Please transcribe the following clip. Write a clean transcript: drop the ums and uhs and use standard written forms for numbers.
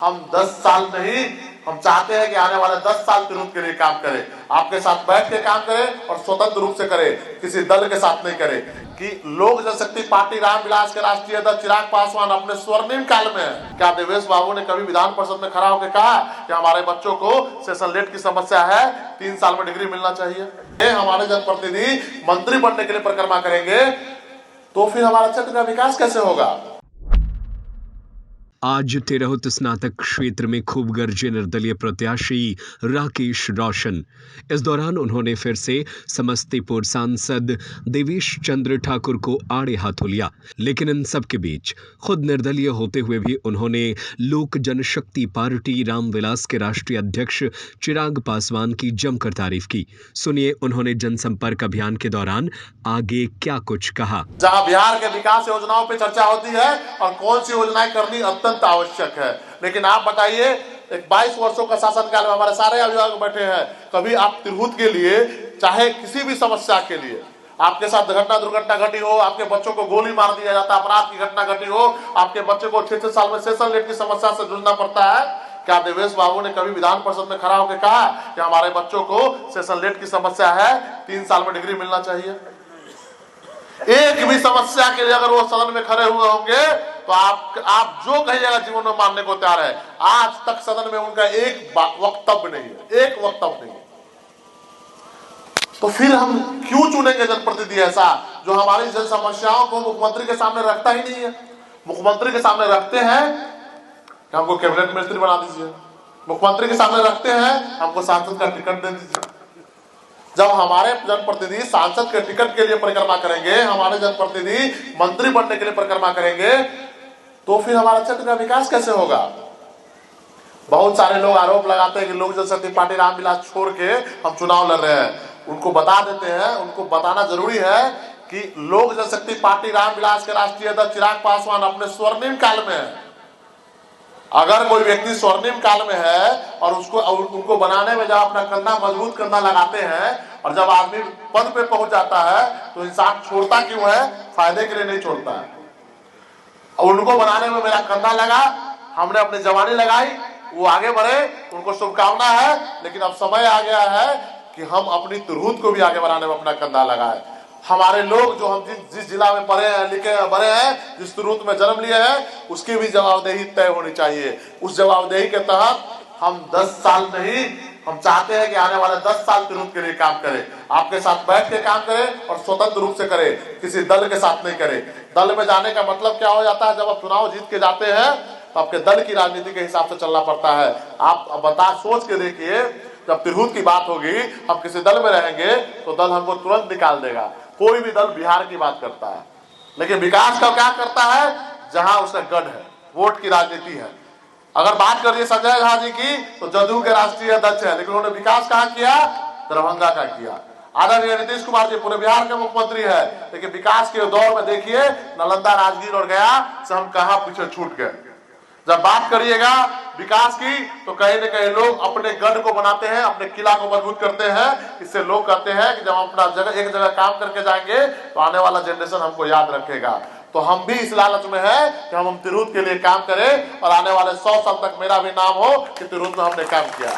हम 10 साल नहीं, हम चाहते हैं कि आने वाले 10 साल तिरहुत के लिए काम करें, आपके साथ बैठ के काम करें और स्वतंत्र रूप से करें, किसी दल के साथ नहीं करें। कि लोक जनशक्ति पार्टी रामविलास के राष्ट्रीय अध्यक्ष चिराग पासवान अपने स्वर्णिम काल में है। क्या देवेश बाबू ने कभी विधान परिषद में खड़ा होकर कहा कि हमारे बच्चों को सेशन लेट की समस्या है, 3 साल में डिग्री मिलना चाहिए? हमारे जनप्रतिनिधि मंत्री बनने के लिए परिक्रमा करेंगे तो फिर हमारा क्षेत्र का विकास कैसे होगा? आज तिरहुत स्नातक क्षेत्र में खूब गरजे निर्दलीय प्रत्याशी राकेश रोशन। इस दौरान उन्होंने फिर से समस्तीपुर सांसद देवेश चंद्र ठाकुर को आड़े हाथों लिया, लेकिन इन सब के बीच खुद निर्दलीय होते हुए भी उन्होंने लोक जनशक्ति पार्टी रामविलास के राष्ट्रीय अध्यक्ष चिराग पासवान की जमकर तारीफ की। सुनिए उन्होंने जनसंपर्क अभियान के दौरान आगे क्या कुछ कहा। जहां बिहार के विकास योजनाओं पे चर्चा होती है और कौन सी योजनाएं करनी अत्यंत आवश्यक है, लेकिन आप बताइए, एक 22 वर्षों का शासनकाल में हमारे सारे अभिभावक बैठे हैं, कभी आप तिरहुत के लिए चाहे किसी भी समस्या के लिए, आपके साथ दुर्घटना घटी हो, आपके बच्चों को गोली मार दिया जाता, अपराध की घटना घटी हो, आपके बच्चे को 6 साल में सेशन लेट की समस्या से जूझना पड़ता है, क्या देवेश बाबू ने कभी विधान परिषद में खड़ा होकर कहा कि हमारे बच्चों को सेशन लेट की समस्या है, 3 साल में डिग्री मिलना चाहिए? एक भी समस्या के लिए अगर वो सदन में खड़े हुए होंगे तो आप जो कहिएगा जीवन में मानने को तैयार है। आज तक सदन में उनका एक वक्तव्य नहीं है, एक वक्तव्य नहीं है। तो फिर हम क्यों चुनेंगे जनप्रतिनिधि ऐसा जो हमारी जन समस्याओं को मुख्यमंत्री के सामने रखता ही नहीं है? मुख्यमंत्री के सामने रखते हैं कि हमको कैबिनेट मंत्री बना दीजिए, मुख्यमंत्री के सामने रखते हैं हमको सांसद का टिकट दे दीजिए। जब हमारे जनप्रतिनिधि सांसद के टिकट के लिए परिक्रमा करेंगे, हमारे जनप्रतिनिधि मंत्री बनने के लिए परिक्रमा करेंगे, तो फिर हमारा क्षेत्र का विकास कैसे होगा? बहुत सारे लोग आरोप लगाते हैं कि लोक जनशक्ति पार्टी रामविलास छोड़ के हम चुनाव लड़ रहे हैं। उनको बता देते हैं, उनको बताना जरूरी है कि लोक जनशक्ति पार्टी रामविलास के राष्ट्रीय अध्यक्ष चिराग पासवान अपने स्वर्णिम काल में है। अगर कोई व्यक्ति स्वर्णिम काल में है और उनको बनाने में जब अपना कंधा मजबूत कंधा लगाते हैं और जब आदमी पद पे पहुंच जाता है तो इंसान छोड़ता क्यों है? फायदे के लिए नहीं छोड़ता है। और उनको बनाने में मेरा कंधा लगा, हमने अपनी जवानी लगाई, वो आगे बढ़े, उनको शुभकामना है, लेकिन अब समय आ गया है कि हम अपनी तिरहुत को भी आगे बढ़ाने में अपना कंधा लगाए। हमारे लोग जो हम जिस जिला में पढ़े हैं, लिखे हैं, बड़े हैं, जिस तिरहुत में जन्म लिए हैं, उसकी भी जवाबदेही तय होनी चाहिए। उस जवाबदेही के तहत हम 10 साल नहीं, हम चाहते हैं कि आने वाले 10 साल तिरहुत के लिए काम करें, आपके साथ बैठ के काम करें और स्वतंत्र रूप से करें, किसी दल के साथ नहीं करें। दल में जाने का मतलब क्या हो जाता है? जब आप चुनाव जीत के जाते हैं तो आपके दल की राजनीति के हिसाब से चलना पड़ता है। आप सोच के देखिए, जब तिरहुत की बात होगी, हम किसी दल में रहेंगे तो दल हमको तुरंत निकाल देगा। कोई भी दल बिहार की बात करता है, लेकिन विकास का क्या करता है? जहां उसका गढ़ है, वोट की राजनीति है। अगर बात करिए संजय झा जी की, तो जदयू के राष्ट्रीय अध्यक्ष है, लेकिन उन्होंने विकास कहां किया? दरभंगा का किया। आदरणीय नीतीश कुमार जी पूरे बिहार के मुख्यमंत्री है, लेकिन विकास के दौर में देखिए नालंदा, राजगीर और गया से हम कहां पीछे छूट गए। जब बात करिएगा विकास की तो कहीं न कहीं लोग अपने गढ़ को बनाते हैं, अपने किला को मजबूत करते हैं। इससे लोग कहते हैं कि जब हम अपना एक जगह काम करके जाएंगे तो आने वाला जनरेशन हमको याद रखेगा। तो हम भी इस लालच में है कि हम तिरहुत के लिए काम करें और आने वाले 100 साल तक मेरा भी नाम हो कि तिरहुत में हमने काम किया।